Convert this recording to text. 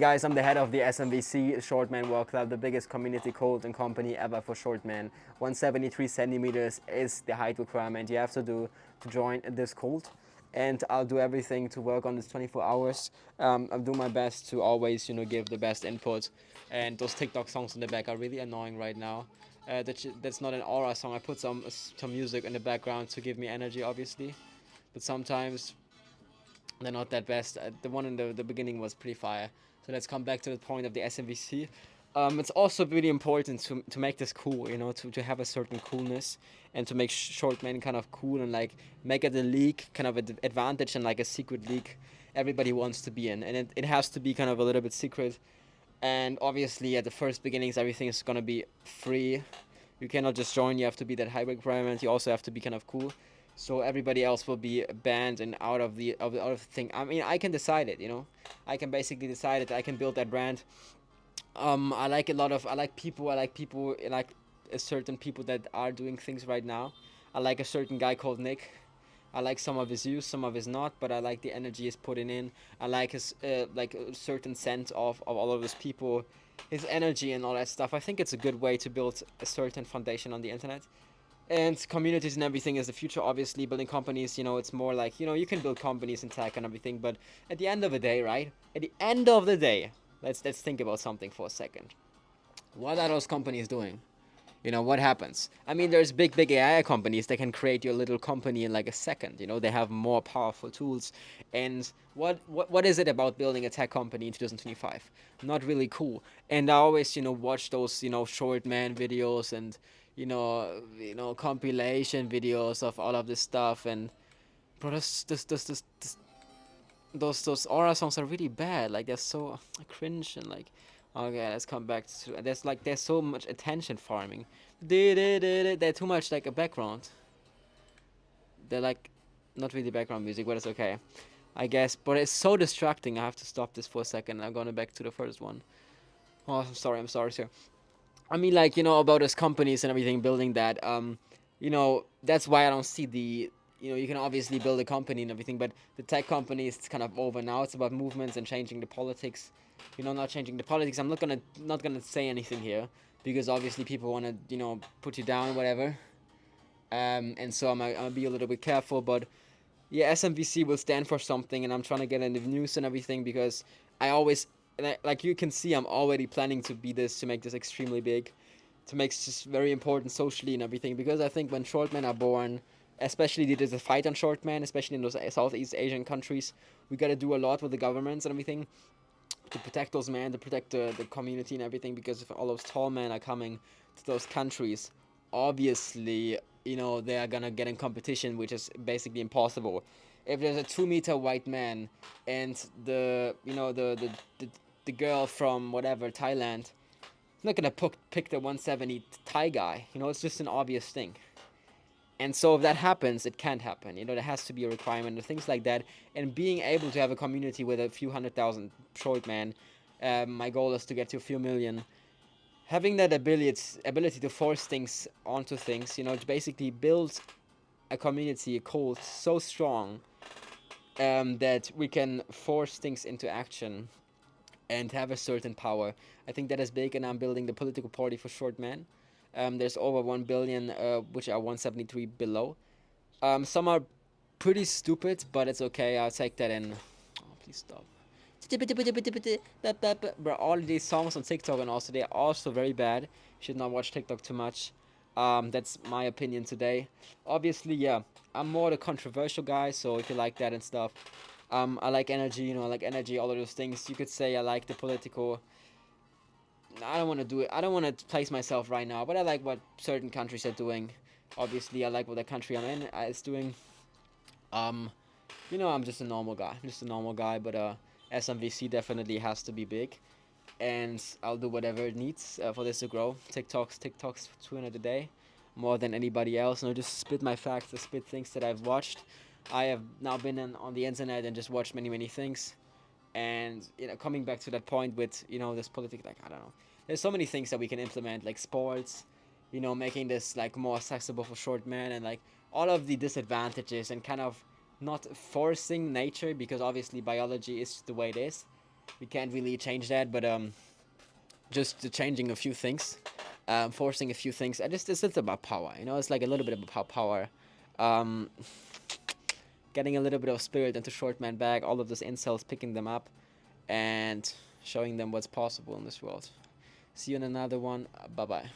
Guys, I'm the head of the SMVC Short Man World Club, the biggest community cult and company ever for short men. 173 centimeters is the height requirement you have to do to join this cult. And I'll do everything to work on this 24 hours. I'll do my best to always, give the best input. And those TikTok songs in the back are really annoying right now. That's not an aura song. I put some music in the background to give me energy, obviously. But sometimes they're not that best. The one in the beginning was pretty fire. So let's come back to the point of the SMVC. It's also really important to make this cool, to have a certain coolness and to make short men kind of cool and like make it a league, kind of an advantage and like a secret league everybody wants to be in. And it has to be kind of a little bit secret. And obviously, at the first beginnings, everything is gonna be free. You cannot just join, you have to be that high requirement. You also have to be kind of cool. So everybody else will be banned and out of the thing. I mean, I can decide it. I can basically decide it. I can build that brand. I like people. I like a certain people that are doing things right now. I like a certain guy called Nick. I like some of his use, some of his not, but I like the energy he's putting in. I like his like a certain sense of all of his people, his energy and all that stuff. I think it's a good way to build a certain foundation on the internet. And communities and everything is the future. Obviously, building companies, it's more like you can build companies in tech and everything. But at the end of the day, right? At the end of the day, let's think about something for a second. What are those companies doing? What happens? I mean, there's big AI companies that can create your little company in like a second. They have more powerful tools. And what is it about building a tech company in 2025? Not really cool. And I always watch those short man videos and compilation videos of all of this stuff. And bro, those aura songs are really bad. Like they're so cringe and like. Okay, let's come back to. There's so much attention farming. They're too much like a background. They're like not really background music, but it's okay, I guess. But it's so distracting. I have to stop this for a second. I'm going back to the first one. Oh, I'm sorry, sir. I mean, like about those companies and everything building that. That's why I don't see the. You can obviously build a company and everything, but the tech company is kind of over now. It's about movements and changing the politics. Not changing the politics. I'm not gonna say anything here because obviously people want to put you down, whatever. And so I'm gonna be a little bit careful, but yeah, SMVC will stand for something, and I'm trying to get in the news and everything because I always, like you can see, I'm already planning to be this to make this extremely big, to make this very important socially and everything. Because I think when short men are born, especially there's a fight on short men, especially in those Southeast Asian countries, we gotta do a lot with the governments and everything to protect those men, to protect the community and everything. Because if all those tall men are coming to those countries, obviously they are gonna get in competition, which is basically impossible. If there's a 2 meter white man and the girl from whatever Thailand, I'm not gonna pick the 170 Thai guy. It's just an obvious thing. And so if that happens, it can't happen. There has to be a requirement and things like that. And being able to have a community with a few 100,000 short man, my goal is to get to a few million. Having that ability to force things onto things, to basically build a community, a cult so strong that we can force things into action and have a certain power. I think that is big, and I'm building the political party for short men. There's over 1 billion, which are 173 below. Some are pretty stupid, but it's okay. I'll take that in. Oh, please stop. Bro, all these songs on TikTok and also they're also very bad. You should not watch TikTok too much. That's my opinion today. Obviously, yeah, I'm more the controversial guy. So if you like that and stuff, I like energy. I like energy. All of those things. You could say I like the political. I don't want to do it. I don't want to place myself right now, but I like what certain countries are doing. Obviously, I like what the country I'm in is doing. Um, I'm just a normal guy. I'm just a normal guy, but SMVC definitely has to be big, and I'll do whatever it needs for this to grow. TikToks, 200 a day, more than anybody else. And I just spit my facts, I spit things that I've watched. I have now been on the internet and just watched many things, and coming back to that point with this politics, like I don't know, there's so many things that we can implement, like sports, making this like more accessible for short men, and like all of the disadvantages, and kind of not forcing nature, because obviously biology is the way it is. We can't really change that, but just changing a few things, forcing a few things. I just it's about power, you know. It's like a little bit about power, um, getting a little bit of spirit into short man bag. All of those incels picking them up, and showing them what's possible in this world. See you in another one. Bye bye.